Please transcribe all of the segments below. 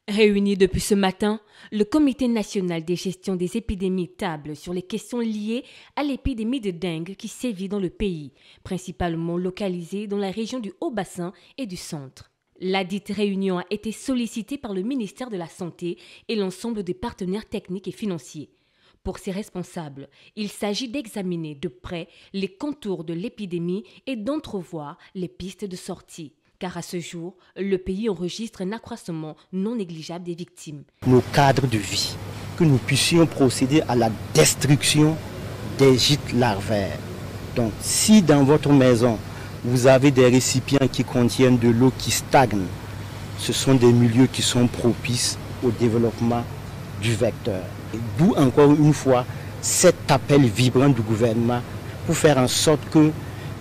Réuni depuis ce matin, le Comité national de gestion des épidémies table sur les questions liées à l'épidémie de dengue qui sévit dans le pays, principalement localisée dans la région du Haut-Bassin et du Centre. Ladite réunion a été sollicitée par le ministère de la Santé et l'ensemble des partenaires techniques et financiers. Pour ces responsables, il s'agit d'examiner de près les contours de l'épidémie et d'entrevoir les pistes de sortie. Car à ce jour, le pays enregistre un accroissement non négligeable des victimes. Nos cadres de vie, que nous puissions procéder à la destruction des gîtes larvaires. Donc, si dans votre maison, vous avez des récipients qui contiennent de l'eau qui stagne, ce sont des milieux qui sont propices au développement du vecteur. D'où encore une fois cet appel vibrant du gouvernement pour faire en sorte que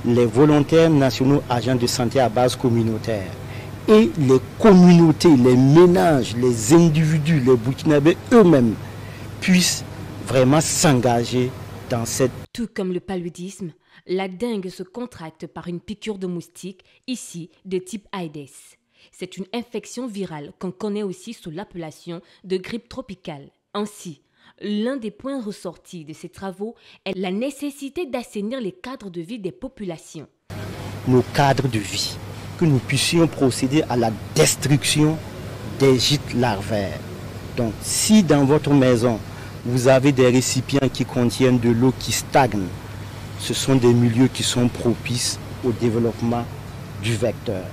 les volontaires nationaux agents de santé à base communautaire et les communautés, les ménages, les individus, les Burkinabés eux-mêmes puissent vraiment s'engager dans cette... Tout comme le paludisme, la dengue se contracte par une piqûre de moustique, ici de type Aedes. C'est une infection virale qu'on connaît aussi sous l'appellation de grippe tropicale. Ainsi, l'un des points ressortis de ces travaux est la nécessité d'assainir les cadres de vie des populations. Nos cadres de vie, que nous puissions procéder à la destruction des gîtes larvaires. Donc, si dans votre maison, vous avez des récipients qui contiennent de l'eau qui stagne, ce sont des milieux qui sont propices au développement du vecteur.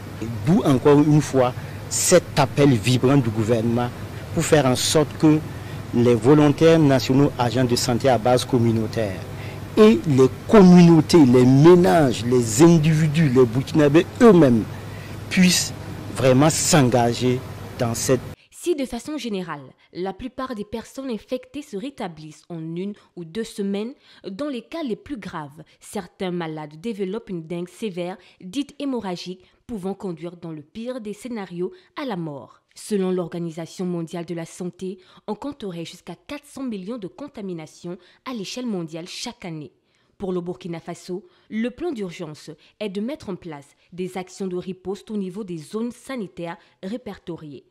D'où encore une fois cet appel vibrant du gouvernement pour faire en sorte que les volontaires nationaux agents de santé à base communautaire et les communautés, les ménages, les individus, les Burkinabés eux-mêmes puissent vraiment s'engager dans cette... Si de façon générale, la plupart des personnes infectées se rétablissent en 1 ou 2 semaines, dans les cas les plus graves, certains malades développent une dengue sévère, dite hémorragique, pouvant conduire dans le pire des scénarios à la mort. Selon l'Organisation mondiale de la santé, on compterait jusqu'à 400 millions de contaminations à l'échelle mondiale chaque année. Pour le Burkina Faso, le plan d'urgence est de mettre en place des actions de riposte au niveau des zones sanitaires répertoriées.